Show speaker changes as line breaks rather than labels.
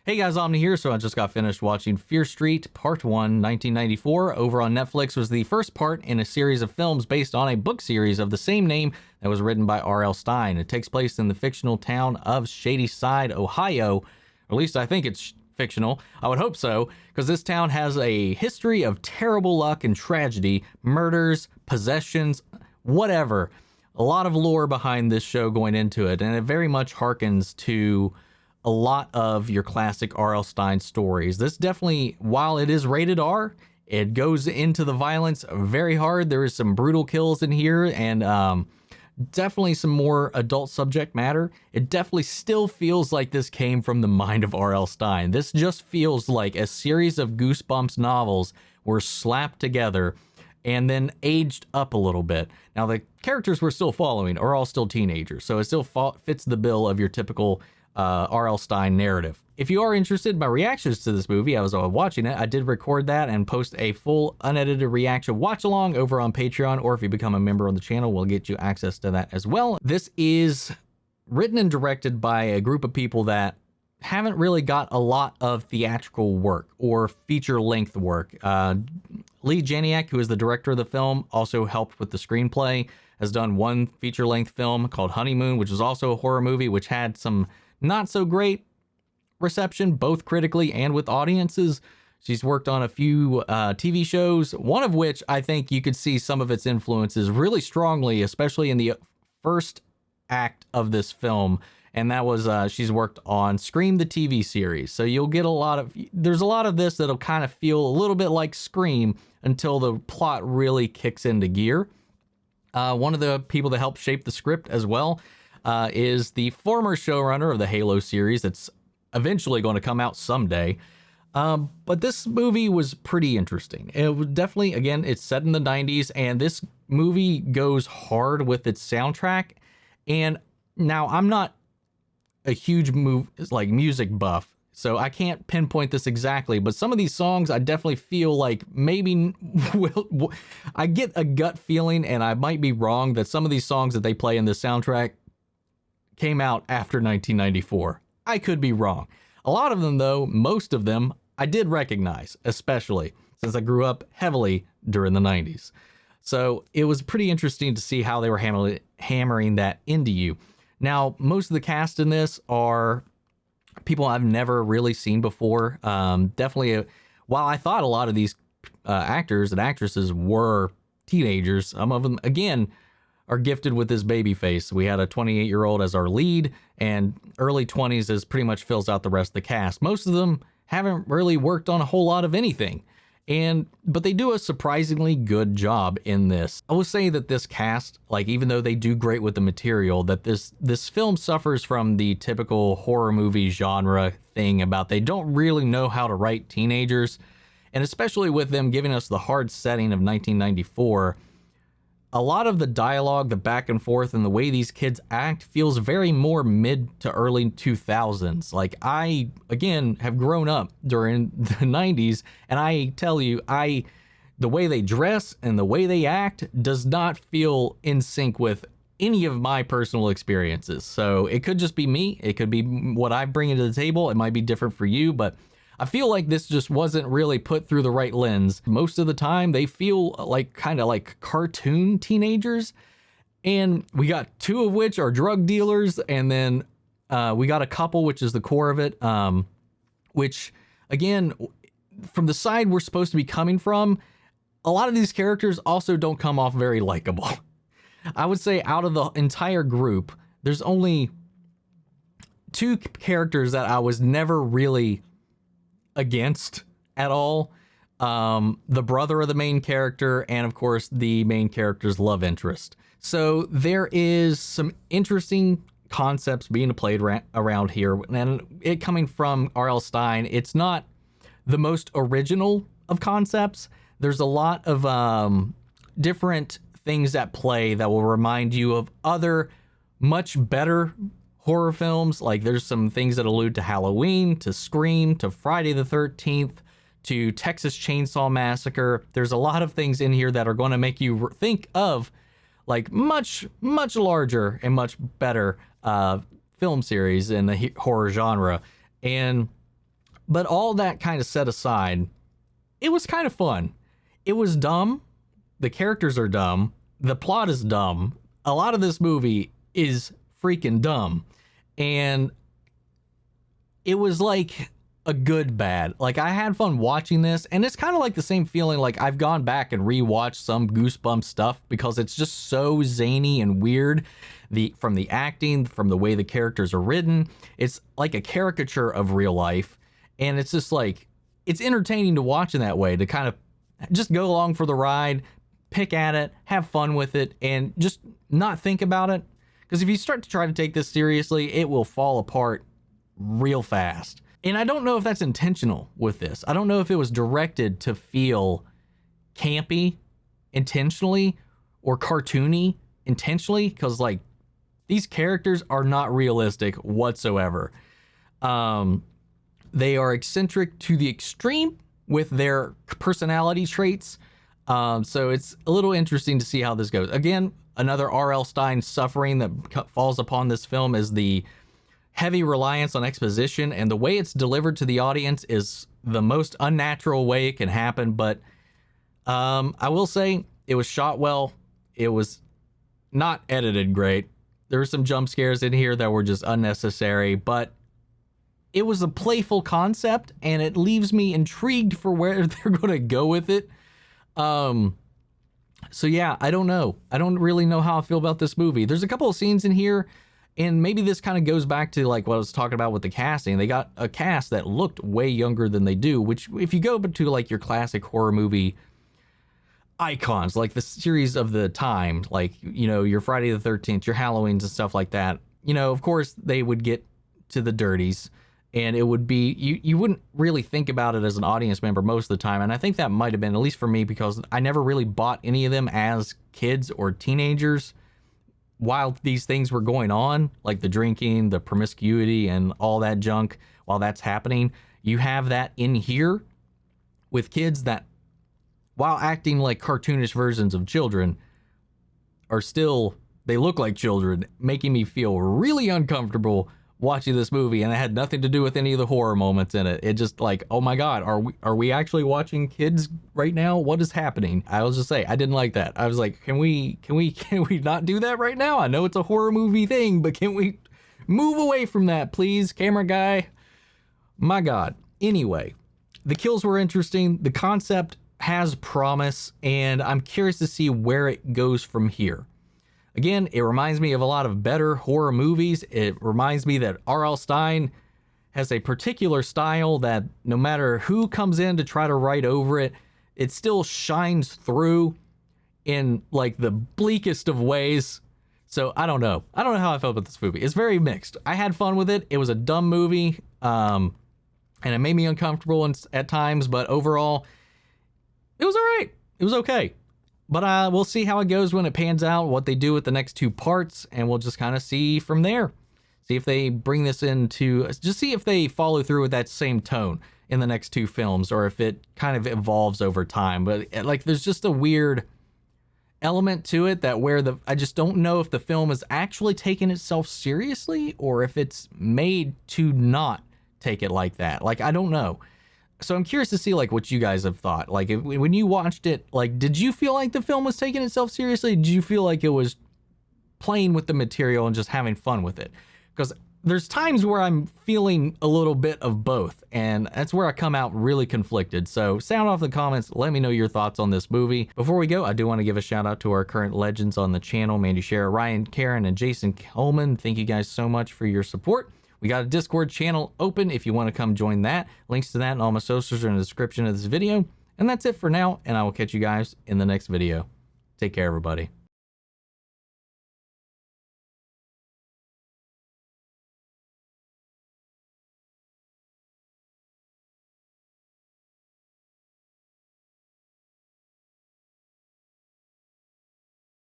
Hey guys, Omni here. So I just got finished watching Fear Street Part 1, 1994, over on Netflix. Was the first part in a series of films based on a book series of the same name that was written by R.L. Stine. It takes place in the fictional town of Shadyside, Ohio. Or at least I think it's fictional. I would hope so, because this town has a history of terrible luck and tragedy, murders, possessions, whatever. A lot of lore behind this show going into it, and it very much harkens to a lot of your classic R.L. Stine stories. This definitely, while it is rated R, it goes into the violence very hard. There is some brutal kills in here, and definitely some more adult subject matter. It definitely still feels like this came from the mind of R.L. Stine. This just feels like a series of Goosebumps novels were slapped together and then aged up a little bit. Now, the characters we're still following are all still teenagers, so it still fits the bill of your typical R.L. Stine narrative. If you are interested in my reactions to this movie, I was watching it, I did record that and post a full unedited reaction watch along over on Patreon, or if you become a member on the channel, we'll get you access to that as well. This is written and directed by a group of people that haven't really got a lot of theatrical work or feature-length work. Leigh Janiak, who is the director of the film, also helped with the screenplay, has done one feature-length film called Honeymoon, which is also a horror movie, which had some not so great reception, both critically and with audiences. She's worked on a few TV shows, one of which I think you could see some of its influences really strongly, especially in the first act of this film. And that was, she's worked on Scream, the TV series. So you'll get there's a lot of this that'll kind of feel a little bit like Scream until the plot really kicks into gear. One of the people that helped shape the script as well is the former showrunner of the Halo series that's eventually going to come out someday. But this movie was pretty interesting. It was definitely, again, it's set in the 90s, and this movie goes hard with its soundtrack. And now I'm not a huge music buff, so I can't pinpoint this exactly, but some of these songs I definitely feel like maybe I get a gut feeling, and I might be wrong, that some of these songs that they play in this soundtrack came out after 1994. I could be wrong. A lot of them, though, most of them, I did recognize, especially since I grew up heavily during the 90s. So it was pretty interesting to see how they were hammering that into you. Now, most of the cast in this are people I've never really seen before. Definitely, while I thought a lot of these actors and actresses were teenagers, some of them, again, are gifted with this baby face. We had a 28-year-old as our lead, and early 20s as pretty much fills out the rest of the cast. Most of them haven't really worked on a whole lot of anything, but they do a surprisingly good job in this. I will say that this cast, even though they do great with the material, that this film suffers from the typical horror movie genre thing about they don't really know how to write teenagers, and especially with them giving us the hard setting of 1994. A lot of the dialogue, the back and forth, and the way these kids act feels very more mid to early 2000s. I, again, have grown up during the 90s, and I tell you, the way they dress and the way they act does not feel in sync with any of my personal experiences. So it could just be me. It could be what I bring into the table. It might be different for you, but I feel like this just wasn't really put through the right lens. Most of the time, they feel kind of like cartoon teenagers. And we got two of which are drug dealers. And then we got a couple, which is the core of it, which, again, from the side we're supposed to be coming from, a lot of these characters also don't come off very likable. I would say out of the entire group, there's only two characters that I was never really against at all. The brother of the main character, and of course the main character's love interest. So there is some interesting concepts being played around here, and it coming from R.L. Stine, it's not the most original of concepts. There's a lot of different things at play that will remind you of other much better horror films. There's some things that allude to Halloween, to Scream, to Friday the 13th, to Texas Chainsaw Massacre. There's a lot of things in here that are going to make you think of much larger and much better film series in the horror genre. And But all that kind of set aside, it was kind of fun. It was dumb. The characters are dumb. The plot is dumb. A lot of this movie is freaking dumb. And it was like a good bad. Like, I had fun watching this, and it's kind of like the same feeling like I've gone back and rewatched some Goosebumps stuff because it's just so zany and weird. From the acting, from the way the characters are written, it's like a caricature of real life. And it's just like, it's entertaining to watch in that way, to kind of just go along for the ride, pick at it, have fun with it, and just not think about it. Because if you start to try to take this seriously, it will fall apart real fast. And I don't know if that's intentional with this. I don't know if it was directed to feel campy intentionally or cartoony intentionally, because like these characters are not realistic whatsoever. They are eccentric to the extreme with their personality traits. So it's a little interesting to see how this goes. Again, another R.L. Stine suffering that falls upon this film is the heavy reliance on exposition, and the way it's delivered to the audience is the most unnatural way it can happen. But I will say it was shot well. It was not edited great. There were some jump scares in here that were just unnecessary, but it was a playful concept, and it leaves me intrigued for where they're going to go with it. So yeah, I don't know. I don't really know how I feel about this movie. There's a couple of scenes in here, and maybe this kind of goes back to like what I was talking about with the casting. They got a cast that looked way younger than they do, which if you go to like your classic horror movie icons, like the series of the time, like, you know, your Friday the 13th, your Halloweens and stuff like that, you know, of course they would get to the dirties, and it would be, you wouldn't really think about it as an audience member most of the time. And I think that might have been, at least for me, because I never really bought any of them as kids or teenagers while these things were going on, like the drinking, the promiscuity, and all that junk. While that's happening, you have that in here with kids that, while acting like cartoonish versions of children, are still, they look like children, making me feel really uncomfortable watching this movie. And it had nothing to do with any of the horror moments in it. It just like, oh my God, are we actually watching kids right now? What is happening? I was just say, I didn't like that. I was like, can we not do that right now? I know it's a horror movie thing, but can we move away from that, please, camera guy? My God. Anyway, the kills were interesting. The concept has promise, and I'm curious to see where it goes from here. Again, it reminds me of a lot of better horror movies. It reminds me that R.L. Stine has a particular style that no matter who comes in to try to write over it, it still shines through in like the bleakest of ways. So I don't know. I don't know how I felt about this movie. It's very mixed. I had fun with it. It was a dumb movie, and it made me uncomfortable at times, but overall, it was all right. It was okay. But we'll see how it goes when it pans out, what they do with the next two parts, and we'll just kind of see from there. See if they bring this into, just see if they follow through with that same tone in the next two films, or if it kind of evolves over time. But like, there's just a weird element to it that where I just don't know if the film is actually taking itself seriously, or if it's made to not take it like that. Like, I don't know. So I'm curious to see like what you guys have thought. Like, when you watched it, like, did you feel like the film was taking itself seriously? Did you feel like it was playing with the material and just having fun with it? Because there's times where I'm feeling a little bit of both, and that's where I come out really conflicted. So sound off in the comments. Let me know your thoughts on this movie. Before we go, I do want to give a shout out to our current legends on the channel, Mandy Share, Ryan, Karen, and Jason Coleman. Thank you guys so much for your support. We got a Discord channel open if you want to come join that. Links to that and all my socials are in the description of this video. And that's it for now, and I will catch you guys in the next video. Take care, everybody.